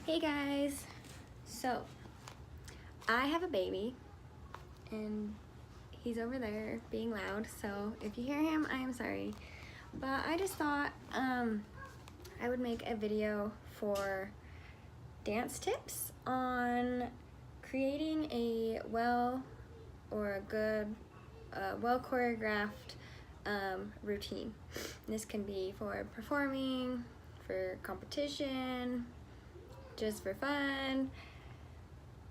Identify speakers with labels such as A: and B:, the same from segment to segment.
A: Hey guys, so I have a baby and he's over there being loud, so if you hear him, I am sorry. But I just thought I would make a video for dance tips on creating a well choreographed routine. This can be for performing, for competition, just for fun,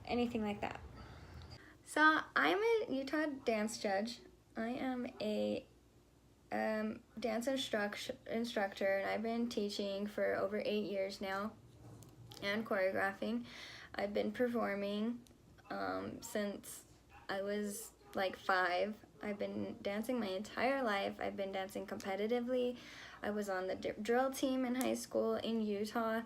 A: anything like that. So I'm a Utah dance judge. I am a dance instructor, and I've been teaching for over 8 years now and choreographing. I've been performing since I was like 5. I've been dancing my entire life. I've been dancing competitively. I was on the drill team in high school in Utah.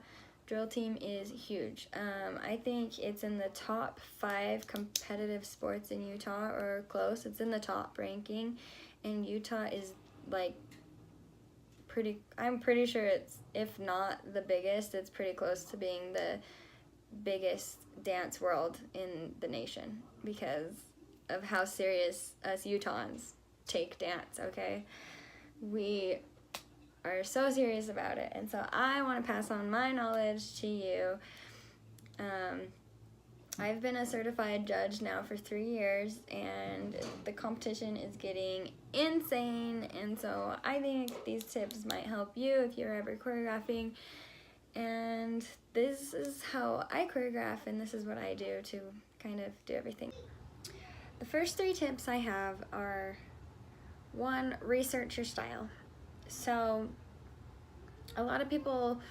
A: Drill team is huge. I think it's in the top 5 competitive sports in Utah, or close. It's in the top ranking, and Utah is like I'm pretty sure it's, if not the biggest, it's pretty close to being the biggest dance world in the nation because of how serious us Utahns take dance, okay? We are so serious about it, and so I want to pass on my knowledge to you. I've been a certified judge now for 3 years, and the competition is getting insane, and so I think these tips might help you if you're ever choreographing. And this is how I choreograph, and this is what I do to kind of do everything. The first 3 tips I have are: 1, research your style. So a lot of people,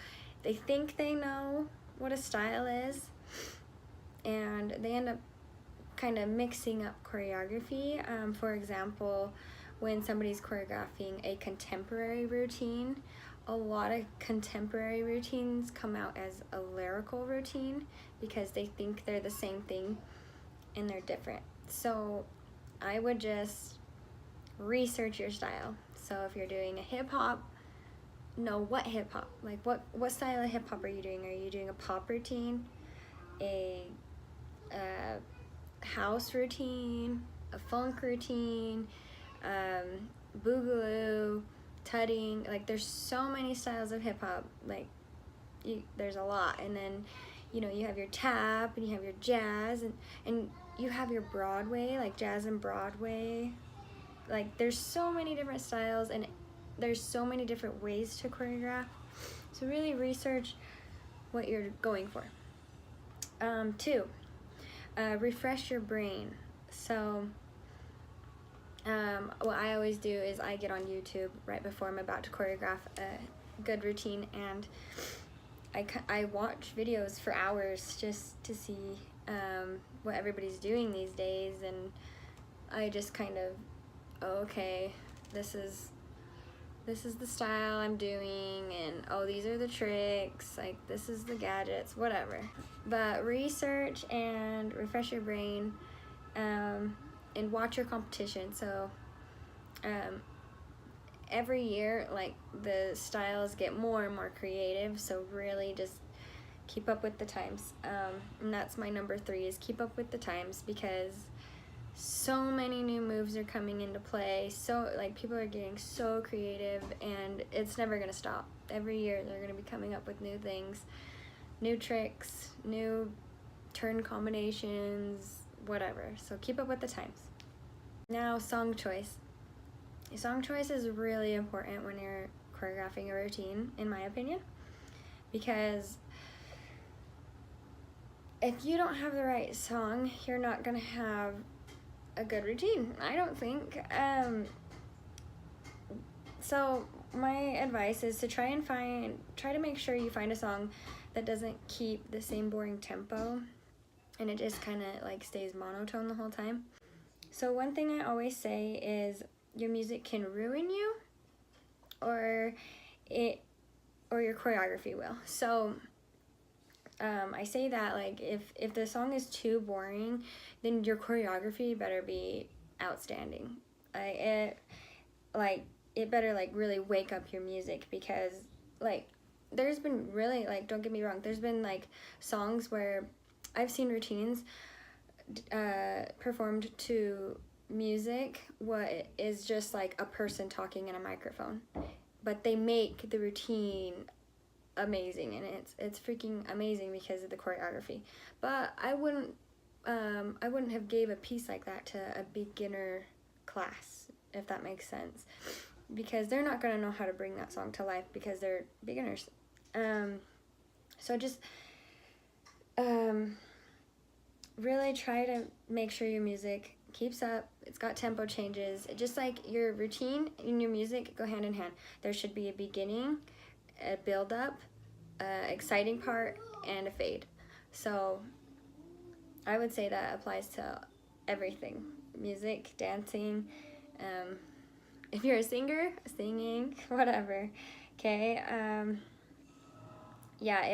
A: they think they know what a style is, and they end up kind of mixing up choreography. For example, when somebody's choreographing a contemporary routine, a lot of contemporary routines come out as a lyrical routine because they think they're the same thing and they're different. So I would just research your style. So if you're doing a hip hop, know what hip hop, like what style of hip hop are you doing? Are you doing a pop routine, a house routine, a funk routine, boogaloo, tutting? Like, there's so many styles of hip hop. Like, there's a lot. And then, you know, you have your tap, and you have your jazz, and you have your Broadway, like jazz and Broadway. Like, there's so many different styles, and there's so many different ways to choreograph. So really research what you're going for. 2, refresh your brain. So what I always do is I get on YouTube right before I'm about to choreograph a good routine, and I watch videos for hours just to see what everybody's doing these days, and I just kind of, okay, this is the style I'm doing, and oh, these are the tricks, like this is the gadgets, whatever. But research and refresh your brain, and watch your competition. So every year, like, the styles get more and more creative, so really just keep up with the times. And that's my number 3, is keep up with the times, because so many new moves are coming into play. So, like, people are getting so creative, and it's never gonna stop. Every year they're gonna be coming up with new things, new tricks, new turn combinations, whatever. So keep up with the times. Now, song choice. Song choice is really important when you're choreographing a routine, in my opinion, because if you don't have the right song, you're not gonna have a good routine, I don't think. So my advice is to try to make sure you find a song that doesn't keep the same boring tempo, and it just kind of like stays monotone the whole time. So one thing I always say is your music can ruin you, or your choreography will. So I say that, like, if the song is too boring, then your choreography better be outstanding. It better, like, really wake up your music, because, like, there's been really, like, don't get me wrong, there's been like songs where I've seen routines performed to music what is just like a person talking in a microphone, but they make the routine amazing, and it's freaking amazing because of the choreography. But I wouldn't have gave a piece like that to a beginner class, if that makes sense, because they're not going to know how to bring that song to life because they're beginners. So just really try to make sure your music keeps up. It's got tempo changes. Just like your routine and your music go hand in hand. There should be a beginning, a build up, exciting part, and a fade. So I would say that applies to everything: music, dancing, if you're a singer, singing, whatever. Okay. Yeah,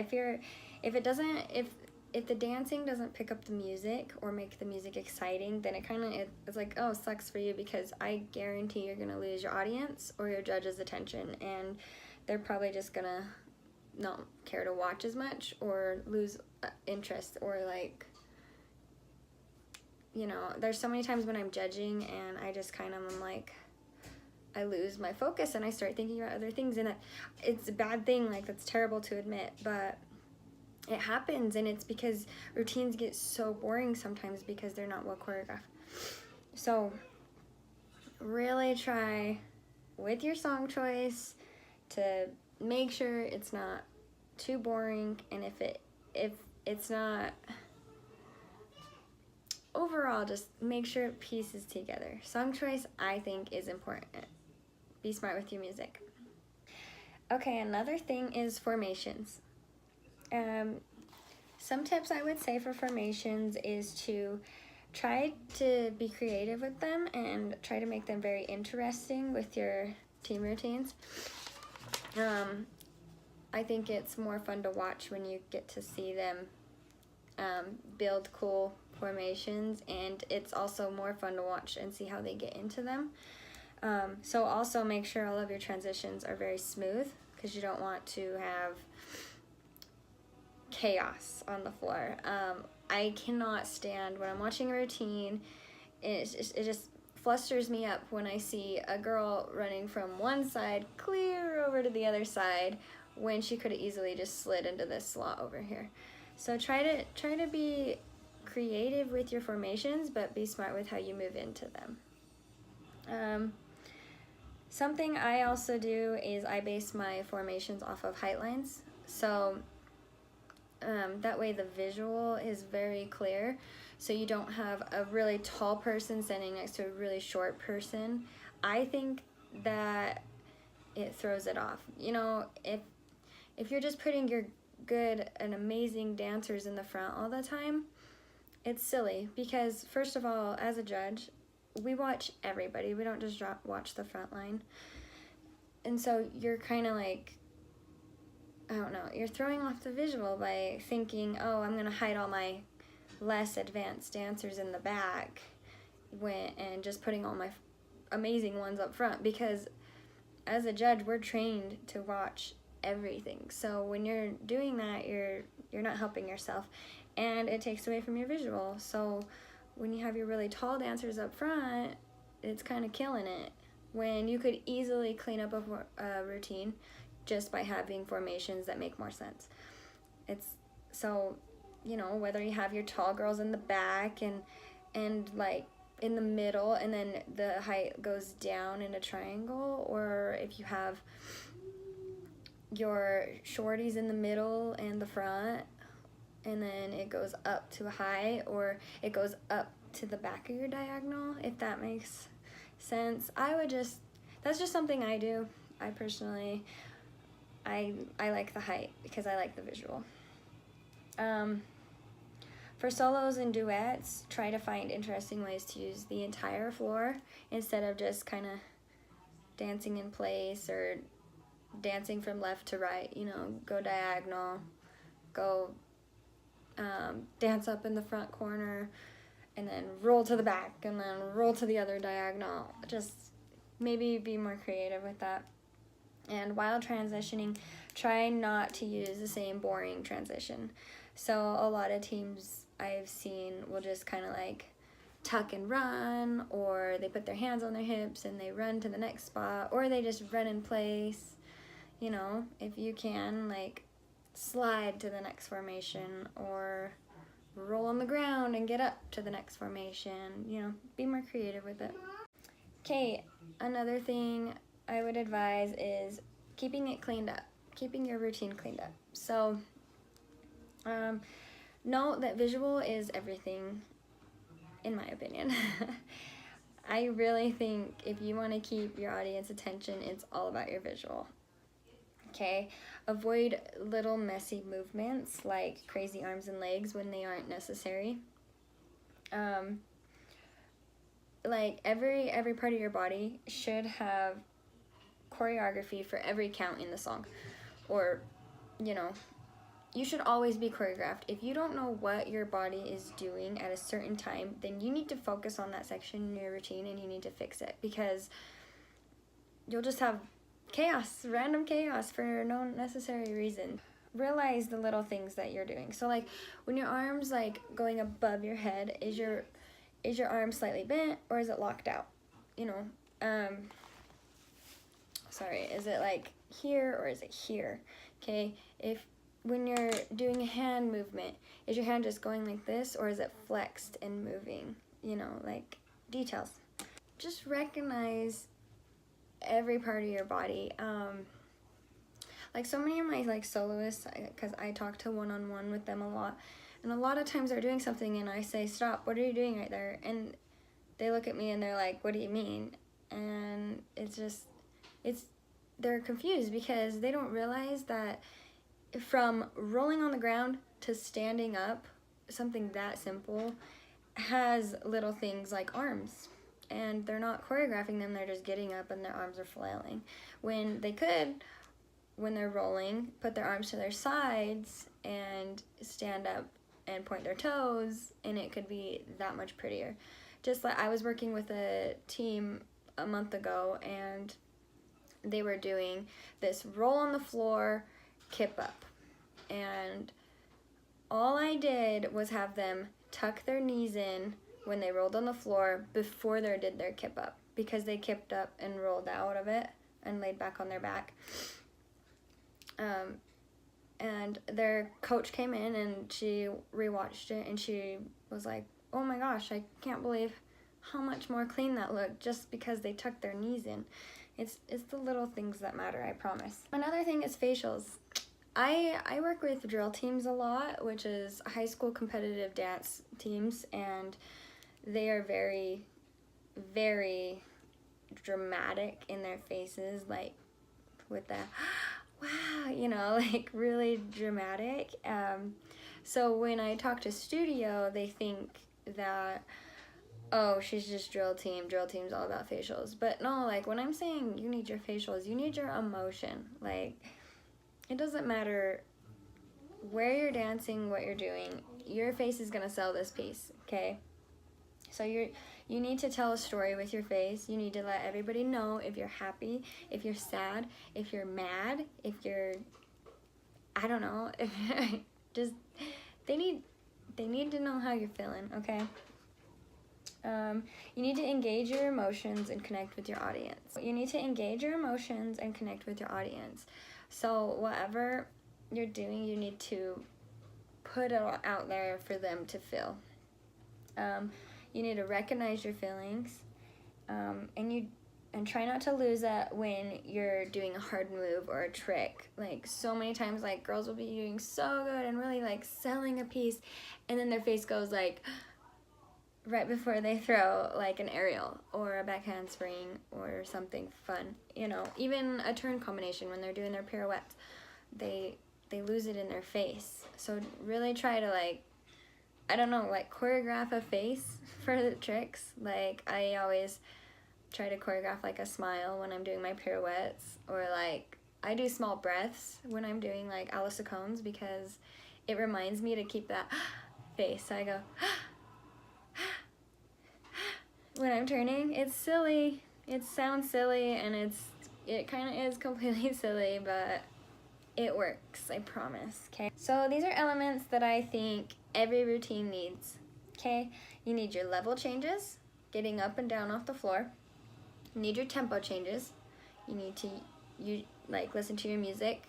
A: if the dancing doesn't pick up the music or make the music exciting, then it's like, oh, sucks for you, because I guarantee you're gonna lose your audience or your judge's attention, and they're probably just gonna not care to watch as much or lose interest, or like, there's so many times when I'm judging and I just kind of am like, I lose my focus and I start thinking about other things, and it's a bad thing, like, that's terrible to admit, but it happens, and it's because routines get so boring sometimes because they're not well choreographed. So really try with your song choice to make sure it's not too boring, and if it's not, overall, just make sure it pieces together. Song choice, I think, is important. Be smart with your music. Okay, another thing is formations. Some tips I would say for formations is to try to be creative with them and try to make them very interesting with your team routines. I think it's more fun to watch when you get to see them build cool formations, and it's also more fun to watch and see how they get into them. So also make sure all of your transitions are very smooth, because you don't want to have chaos on the floor. I cannot stand when I'm watching a routine. It just flusters me up when I see a girl running from one side clear over to the other side when she could have easily just slid into this slot over here. So try to be creative with your formations, but be smart with how you move into them. Something I also do is I base my formations off of height lines. So that way the visual is very clear, so you don't have a really tall person standing next to a really short person. I think that it throws it off. If you're just putting your good and amazing dancers in the front all the time, it's silly, because first of all, as a judge, we watch everybody. We don't just watch the front line. And so you're kind of like, I don't know, you're throwing off the visual by thinking, oh, I'm going to hide all my less advanced dancers in the back and just putting all my amazing ones up front, because as a judge, we're trained to watch everything. So when you're doing that, you're not helping yourself, and it takes away from your visual. So when you have your really tall dancers up front, it's kind of killing it, when you could easily clean up a routine just by having formations that make more sense. It's so, whether you have your tall girls in the back and like in the middle, and then the height goes down in a triangle, or if you have your shorties in the middle and the front, and then it goes up to a high, or it goes up to the back of your diagonal, if that makes sense. That's just something I do. I personally, I like the height because I like the visual. For solos and duets, try to find interesting ways to use the entire floor instead of just kind of dancing in place or dancing from left to right. Go diagonal, go dance up in the front corner, and then roll to the back, and then roll to the other diagonal. Just maybe be more creative with that. And while transitioning, try not to use the same boring transition. So a lot of teams I've seen will just kind of like tuck and run, or they put their hands on their hips and they run to the next spot, or they just run in place. You know, if you can, like, slide to the next formation, or roll on the ground and get up to the next formation. You know, be more creative with it. Okay, another thing I would advise is keeping it cleaned up, keeping your routine cleaned up. So note that visual is everything, in my opinion. I really think if you want to keep your audience attention, it's all about your visual. Okay, avoid little messy movements like crazy arms and legs when they aren't necessary. Like every part of your body should have choreography for every count in the song, or, you know, you should always be choreographed. If you don't know what your body is doing at a certain time, then you need to focus on that section in your routine and you need to fix it, because you'll just have chaos, random chaos for no necessary reason. Realize the little things that you're doing. So like when your arm's like going above your head, is your arm slightly bent or is it locked out? You know, sorry, is it like here or is it here? Okay, when you're doing a hand movement, is your hand just going like this or is it flexed and moving? You know, like details. Just recognize every part of your body. Like so many of my like soloists, because I talk to one-on-one with them a lot, and a lot of times they're doing something and I say, stop, what are you doing right there? And they look at me and they're like, what do you mean? And they're confused because they don't realize that from rolling on the ground to standing up, something that simple has little things like arms, and they're not choreographing them, they're just getting up and their arms are flailing. When they could, when they're rolling, put their arms to their sides and stand up and point their toes, and it could be that much prettier. Just like I was working with a team a month ago, and they were doing this roll on the floor, kip up. And all I did was have them tuck their knees in when they rolled on the floor before they did their kip up, because they kipped up and rolled out of it and laid back on their back. And their coach came in and she rewatched it and she was like, oh my gosh, I can't believe how much more clean that looked just because they tucked their knees in. It's the little things that matter, I promise. Another thing is facials. I work with drill teams a lot, which is high school competitive dance teams, and they are very, very dramatic in their faces, like with the wow, you know, like really dramatic. So when I talk to studio, they think that, oh, she's just drill team. Drill team's all about facials. But no, like when I'm saying you need your facials, you need your emotion. Like it doesn't matter where you're dancing, what you're doing, your face is gonna sell this piece, okay? So you need to tell a story with your face. You need to let everybody know if you're happy, if you're sad, if you're mad, if you're, I don't know, if just they need to know how you're feeling, okay? You need to engage your emotions and connect with your audience. You need to engage your emotions and connect with your audience. So whatever you're doing, you need to put it out there for them to feel. You need to recognize your feelings, and try not to lose it when you're doing a hard move or a trick. Like so many times, like girls will be doing so good and really like selling a piece, and then their face goes like right before they throw like an aerial or a back handspring or something fun. You know, even a turn combination when they're doing their pirouettes, they lose it in their face. So really try to like, I don't know, like choreograph a face for the tricks. Like I always try to choreograph like a smile when I'm doing my pirouettes, or like I do small breaths when I'm doing like Alice Cones, because it reminds me to keep that face. So I go when I'm turning. It's silly. It sounds silly and it's It kind of is completely silly, but it works, I promise, okay? So these are elements that I think every routine needs, okay? You need your level changes, getting up and down off the floor. You need your tempo changes. You need to like listen to your music,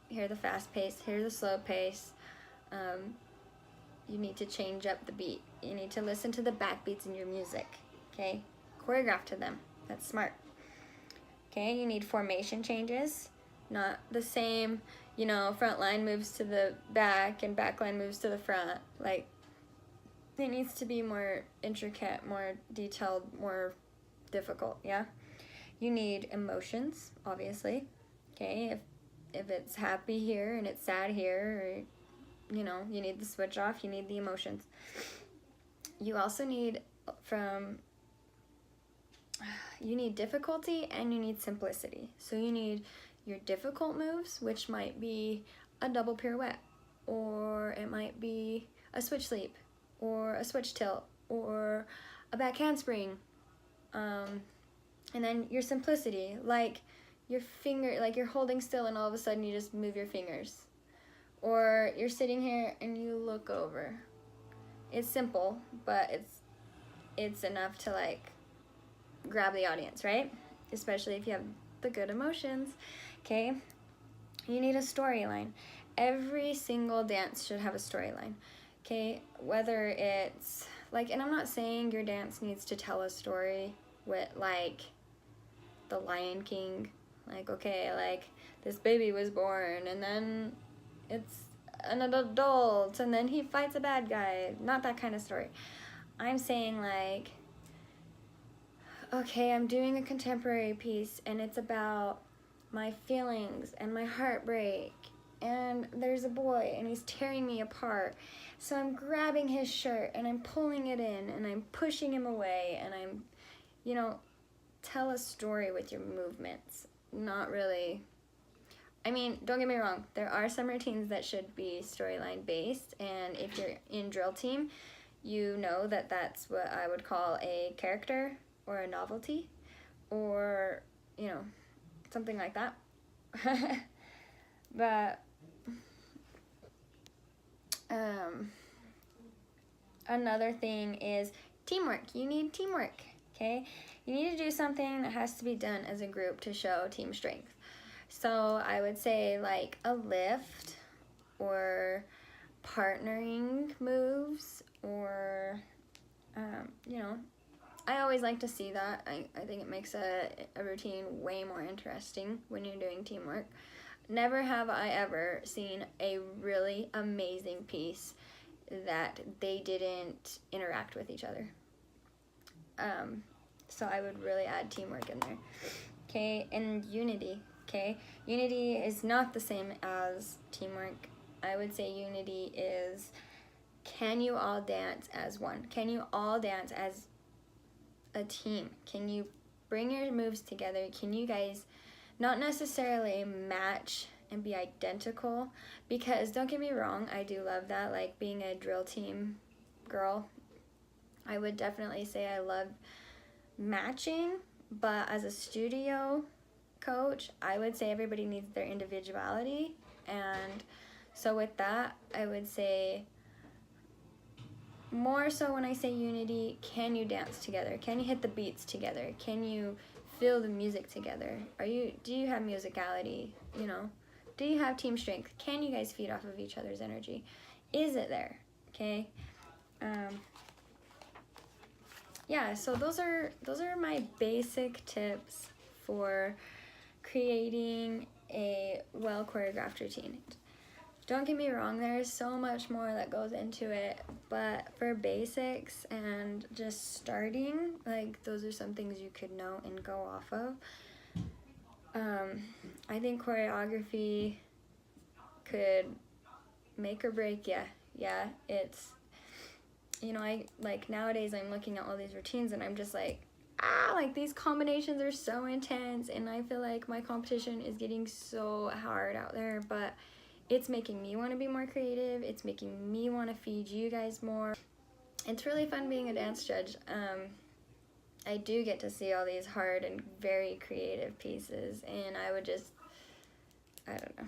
A: hear the fast pace, hear the slow pace. You need to change up the beat. You need to listen to the backbeats in your music, okay? Choreograph to them. That's smart. Okay, you need formation changes. Not the same, you know, front line moves to the back and back line moves to the front. Like, it needs to be more intricate, more detailed, more difficult, yeah? You need emotions, obviously. Okay, if it's happy here and it's sad here, or, you know, you need the switch off, you need the emotions. You also need you need difficulty and you need simplicity. So you need your difficult moves, which might be a double pirouette, or it might be a switch leap, or a switch tilt, or a back handspring. And then your simplicity, like your finger, like you're holding still and all of a sudden you just move your fingers. Or you're sitting here and you look over. It's simple, but it's enough to like grab the audience, right? Especially if you have the good emotions, okay? You need a storyline. Every single dance should have a storyline, okay? Whether it's like, and I'm not saying your dance needs to tell a story with like the Lion King, like, okay, like this baby was born and then it's an adult and then he fights a bad guy. Not that kind of story. I'm saying like, okay, I'm doing a contemporary piece and it's about my feelings and my heartbreak, and there's a boy and he's tearing me apart. So I'm grabbing his shirt and I'm pulling it in and I'm pushing him away, and I'm, you know, tell a story with your movements. Not really. I mean, don't get me wrong, there are some routines that should be storyline based, and if you're in drill team, you know that that's what I would call a character or a novelty, or, you know, something like that. But another thing is teamwork. You need teamwork, okay? You need to do something that has to be done as a group to show team strength. So I would say like a lift, or partnering moves, or, you know, I always like to see that. I think it makes a routine way more interesting when you're doing teamwork. Never have I ever seen a really amazing piece that they didn't interact with each other. So I would really add teamwork in there. Okay, and unity. Okay, unity is not the same as teamwork. I would say unity is, can you all dance as one? Can you all dance as a team? Can you bring your moves together? Can you guys not necessarily match and be identical? Because don't get me wrong, I do love that, like being a drill team girl, I would definitely say I love matching, but as a studio coach, I would say everybody needs their individuality. And so with that, I would say more so when I say unity, can you dance together? Can you hit the beats together? Can you feel the music together? Do you have musicality, you know? Do you have team strength? Can you guys feed off of each other's energy? Is it there? Okay? Yeah, so those are my basic tips for creating a well choreographed routine. Don't get me wrong, there's so much more that goes into it, but for basics and just starting, like, those are some things you could know and go off of. I think choreography could make or break you. Yeah, it's, you know, I, like, nowadays I'm looking at all these routines and I'm just like, like, these combinations are so intense, and I feel like my competition is getting so hard out there, but it's making me want to be more creative. It's making me want to feed you guys more. It's really fun being a dance judge. I do get to see all these hard and very creative pieces, and I would just, I don't know,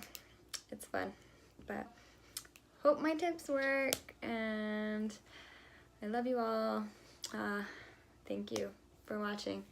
A: it's fun. But hope my tips work, and I love you all. Thank you for watching.